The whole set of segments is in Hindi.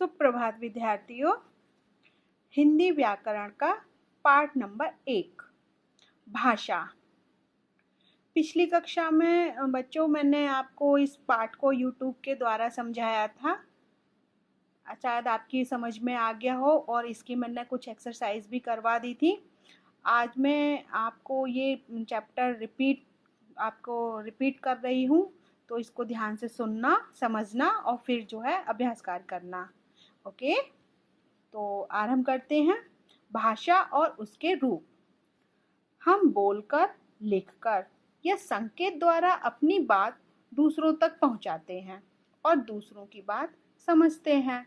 सुप्रभात विद्यार्थियों। हिंदी व्याकरण का पाठ नंबर 1 भाषा। पिछली कक्षा में बच्चों मैंने आपको इस पाठ को YouTube के द्वारा समझाया था। शायद आपकी समझ में आ गया हो और इसकी मैंने कुछ एक्सरसाइज भी करवा दी थी। आज मैं आपको ये चैप्टर रिपीट कर रही हूँ, तो इसको ध्यान से सुनना, समझना और फिर जो है अभ्यास कार्य करना। ओके, तो आरंभ करते हैं। भाषा और उसके रूप। हम बोलकर, लिखकर या संकेत द्वारा अपनी बात दूसरों तक पहुंचाते हैं और दूसरों की बात समझते हैं।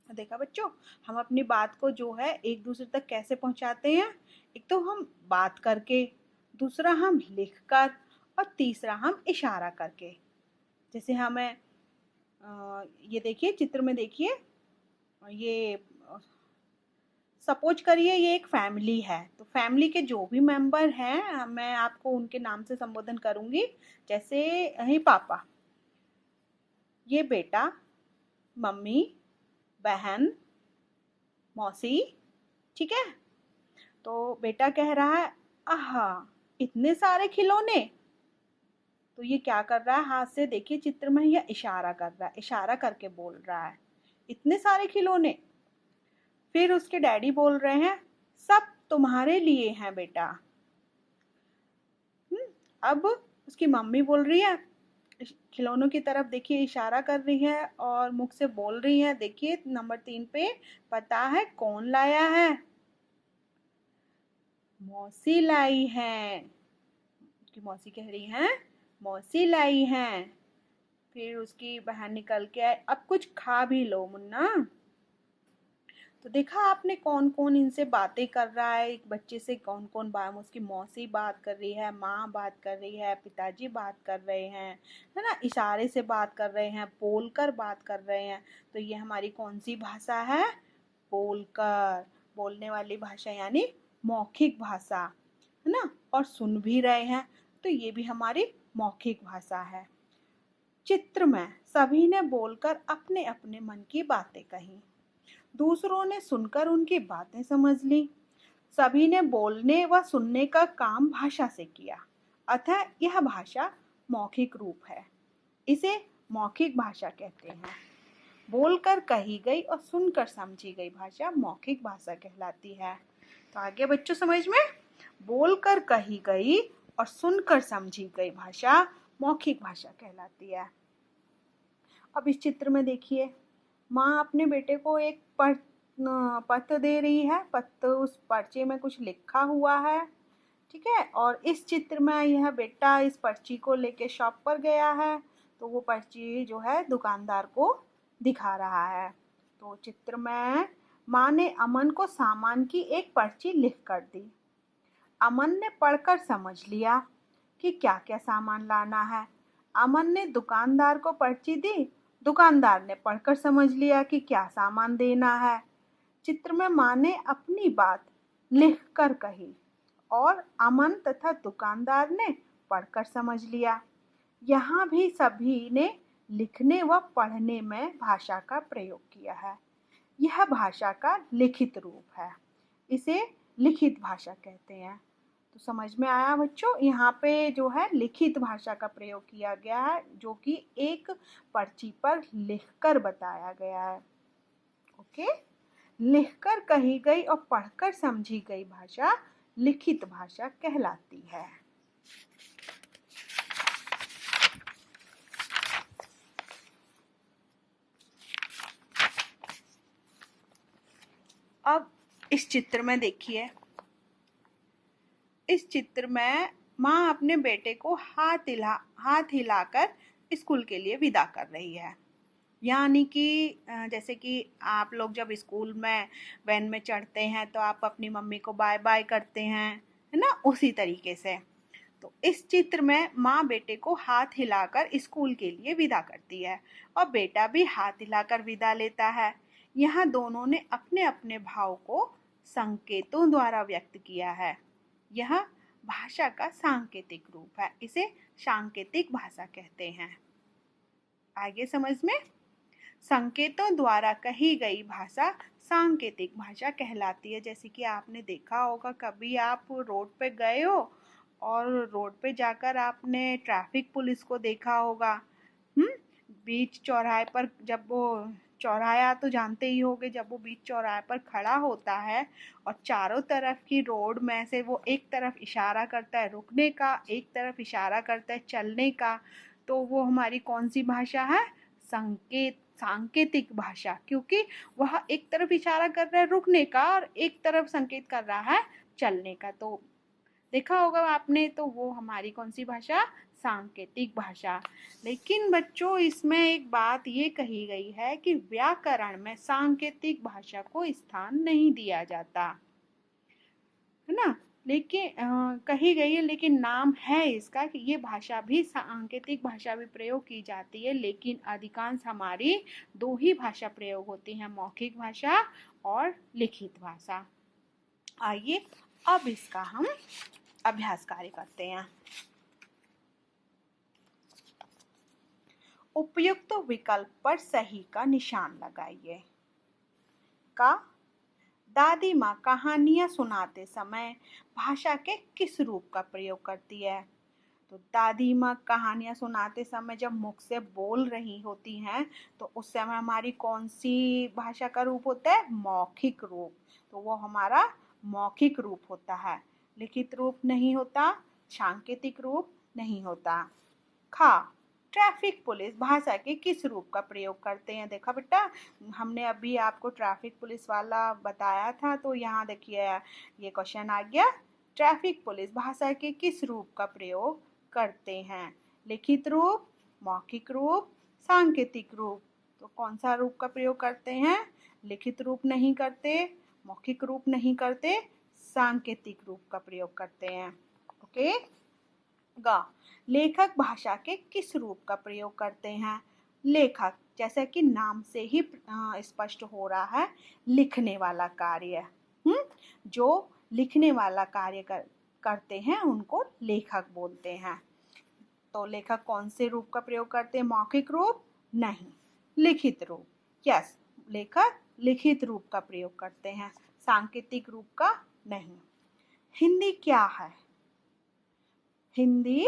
देखा बच्चों, हम अपनी बात को जो है एक दूसरे तक कैसे पहुंचाते हैं। एक तो हम बात करके, दूसरा हम लिखकर और तीसरा हम इशारा करके। जैसे हमें ये देखिए, चित्र में देखिए, ये सपोज करिए ये एक फैमिली है, तो फैमिली के जो भी मेंबर हैं मैं आपको उनके नाम से संबोधन करूंगी। जैसे ही पापा, ये बेटा, मम्मी, बहन, मौसी। ठीक है, तो बेटा कह रहा है आहा इतने सारे खिलौने। तो ये क्या कर रहा है, हाथ से देखिए चित्र में, यह इशारा कर रहा है, इशारा करके बोल रहा है इतने सारे खिलौने। फिर उसके डैडी बोल रहे हैं सब तुम्हारे लिए हैं बेटा। अब उसकी मम्मी बोल रही है, खिलौनों की तरफ देखिए इशारा कर रही है और मुख से बोल रही है। देखिए नंबर 3 पे, पता है कौन लाया है? मौसी लाई है। उसकी मौसी कह रही है मौसी लाई है। फिर उसकी बहन निकल के आए, अब कुछ खा भी लो मुन्ना। तो देखा आपने कौन कौन इनसे बातें कर रहा है, एक बच्चे से कौन कौन बात। उसकी मौसी बात कर रही है, माँ बात कर रही है, पिताजी बात कर रहे हैं, है ना, इशारे से बात कर रहे हैं, बोलकर बात कर रहे हैं। तो ये हमारी कौन सी भाषा है? बोलकर, बोलने वाली भाषा यानी मौखिक भाषा, है ना। और सुन भी रहे हैं, तो ये भी हमारी मौखिक भाषा है। चित्र में सभी ने बोलकर अपने अपने मन की बातें कही, दूसरों ने सुनकर उनकी बातें समझ ली। सभी ने बोलने व सुनने का काम भाषा से किया, अतः यह भाषा मौखिक रूप है। इसे मौखिक भाषा कहते हैं। बोलकर कही गई और सुनकर समझी गई भाषा मौखिक भाषा कहलाती है। तो आगे बच्चों समझ में, बोलकर कही गई और सुनकर समझी गई भाषा मौखिक भाषा कहलाती है। अब इस चित्र में देखिए, माँ अपने बेटे को एक पत्र दे रही है। पत्र, उस पर्चे में कुछ लिखा हुआ है। ठीक है, और इस चित्र में यह बेटा इस पर्ची को लेके शॉप पर गया है, तो वो पर्ची जो है दुकानदार को दिखा रहा है। तो चित्र में माँ ने अमन को सामान की एक पर्ची लिख कर दी। अमन ने पढ़कर समझ लिया कि क्या क्या सामान लाना है। अमन ने दुकानदार को पर्ची दी, दुकानदार ने पढ़कर समझ लिया कि क्या सामान देना है। चित्र में माँ ने अपनी बात लिखकर कही और अमन तथा दुकानदार ने पढ़कर समझ लिया। यहाँ भी सभी ने लिखने व पढ़ने में भाषा का प्रयोग किया है। यह भाषा का लिखित रूप है, इसे लिखित भाषा कहते हैं। तो समझ में आया बच्चों, यहाँ पे जो है लिखित भाषा का प्रयोग किया गया है, जो कि एक पर्ची पर लिखकर बताया गया है। ओके, लिखकर कही गई और पढ़कर समझी गई भाषा लिखित भाषा कहलाती है। अब इस चित्र में देखिए, इस चित्र में माँ अपने बेटे को हाथ हिलाकर स्कूल के लिए विदा कर रही है। यानी कि जैसे कि आप लोग जब स्कूल में वैन में चढ़ते हैं तो आप अपनी मम्मी को बाय बाय करते हैं, है ना, उसी तरीके से। तो इस चित्र में माँ बेटे को हाथ हिलाकर स्कूल के लिए विदा करती है और बेटा भी हाथ हिलाकर विदा लेता है। यहाँ दोनों ने अपने अपने भाव को संकेतों द्वारा व्यक्त किया है। यह भाषा का सांकेतिक रूप है, इसे सांकेतिक भाषा कहते हैं। आगे समझ में, संकेतों द्वारा कही गई भाषा सांकेतिक भाषा कहलाती है। जैसे कि आपने देखा होगा, कभी आप रोड पे गए हो और रोड पे जाकर आपने ट्रैफिक पुलिस को देखा होगा। हम्म बीच चौराहे पर, जब वो चौराहा तो जानते ही होंगे, जब वो बीच चौराहे पर खड़ा होता है और चारों तरफ की रोड में से वो एक तरफ इशारा करता है रुकने का, एक तरफ इशारा करता है चलने का, तो वो हमारी कौन सी भाषा है? सांकेतिक भाषा। क्योंकि वह एक तरफ इशारा कर रहा है रुकने का और एक तरफ संकेत कर रहा है चलने का। तो देखा होगा आपने, तो वो हमारी कौन सी भाषा? सांकेतिक भाषा। लेकिन बच्चों, इसमें एक बात ये कही गई है कि व्याकरण में सांकेतिक भाषा को स्थान नहीं दिया जाता, है ना। लेकिन कही गई है, लेकिन नाम है इसका कि ये भाषा भी, सांकेतिक भाषा भी प्रयोग की जाती है, लेकिन अधिकांश हमारी दो ही भाषा प्रयोग होती हैं, मौखिक भाषा और लिखित भाषा। आइए अब इसका हम अभ्यास कार्य करते हैं। उपयुक्त विकल्प पर सही का निशान लगाइए। का दादी माँ कहानियां सुनाते समय भाषा के किस रूप का प्रयोग करती है? तो दादी माँ कहानियां सुनाते समय जब मुख से बोल रही होती हैं तो उस समय हमारी कौन सी भाषा का रूप होता है? मौखिक रूप। तो वो हमारा मौखिक रूप होता है, लिखित रूप नहीं होता, सांकेतिक रूप नहीं होता। खा ट्रैफिक पुलिस भाषा के किस रूप का प्रयोग करते हैं? देखा बेटा, हमने अभी आपको ट्रैफिक पुलिस वाला बताया था, तो यहाँ देखिए ये क्वेश्चन आ गया, ट्रैफिक पुलिस भाषा के किस रूप का प्रयोग करते हैं? लिखित रूप, मौखिक रूप, सांकेतिक रूप। तो कौन सा रूप का प्रयोग करते हैं? लिखित रूप नहीं करते, मौखिक रूप नहीं करते, सांकेतिक रूप का प्रयोग करते हैं। ओके। गा लेखक भाषा के किस रूप का प्रयोग करते हैं? लेखक, जैसे कि नाम से ही स्पष्ट हो रहा है, लिखने वाला कार्य। जो लिखने वाला कार्य करते हैं उनको लेखक बोलते हैं। तो लेखक कौन से रूप का प्रयोग करते हैं? मौखिक रूप नहीं, लिखित रूप। यस, लेखक लिखित रूप का प्रयोग करते हैं, सांकेतिक रूप का नहीं। हिंदी क्या है? हिंदी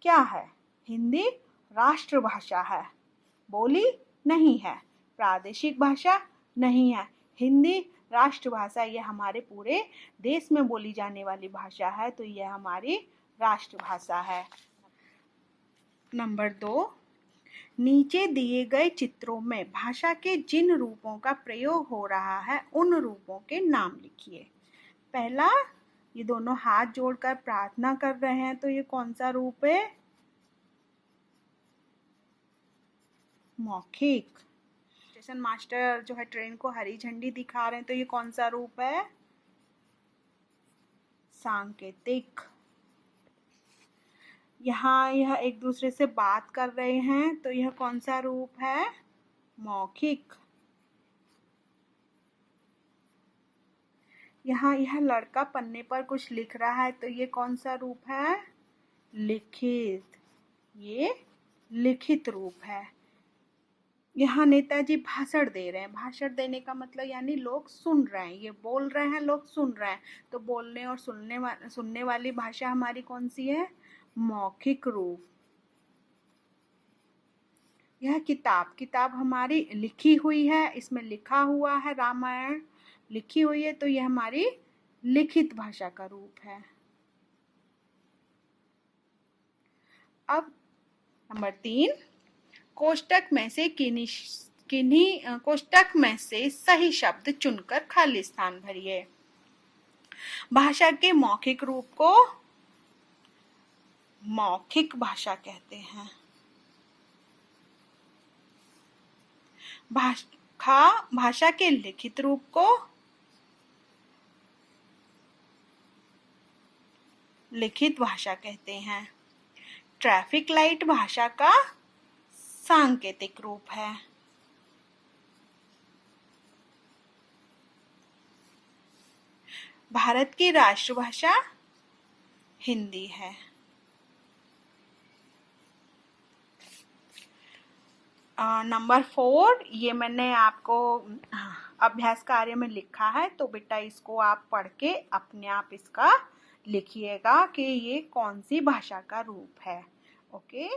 क्या है? हिंदी राष्ट्रभाषा है, बोली नहीं है, प्रादेशिक भाषा नहीं है। हिंदी राष्ट्रभाषा, यह हमारे पूरे देश में बोली जाने वाली भाषा है, तो यह हमारी राष्ट्रभाषा है। नंबर 2, नीचे दिए गए चित्रों में भाषा के जिन रूपों का प्रयोग हो रहा है उन रूपों के नाम लिखिए। पहला, ये दोनों हाथ जोड़कर प्रार्थना कर रहे हैं, तो ये कौन सा रूप है? मौखिक। स्टेशन मास्टर जो है ट्रेन को हरी झंडी दिखा रहे हैं, तो ये कौन सा रूप है? सांकेतिक। यहाँ यह एक दूसरे से बात कर रहे हैं, तो यह कौन सा रूप है? मौखिक। यहाँ यह लड़का पन्ने पर कुछ लिख रहा है, तो ये कौन सा रूप है? लिखित। ये लिखित रूप है। यहाँ नेताजी भाषण दे रहे हैं, भाषण देने का मतलब यानी लोग सुन रहे हैं, ये बोल रहे हैं, लोग सुन रहे हैं, तो बोलने और सुनने वाली भाषा हमारी कौन सी है? मौखिक रूप। यह किताब हमारी लिखी हुई है, इसमें लिखा हुआ है, रामायण लिखी हुई है, तो यह हमारी लिखित भाषा का रूप है। अब नंबर 3, कोष्टक में से किन्हीं कोष्टक में से सही शब्द चुनकर खाली स्थान भरिए। भाषा के मौखिक रूप को मौखिक भाषा कहते हैं। भाषा के लिखित रूप को लिखित भाषा कहते हैं। ट्रैफिक लाइट भाषा का सांकेतिक रूप है। भारत की राष्ट्रभाषा हिंदी है। नंबर 4 ये मैंने आपको अभ्यास कार्य में लिखा है, तो बेटा इसको आप पढ़ के अपने आप इसका लिखिएगा कि ये कौन सी भाषा का रूप है। ओके।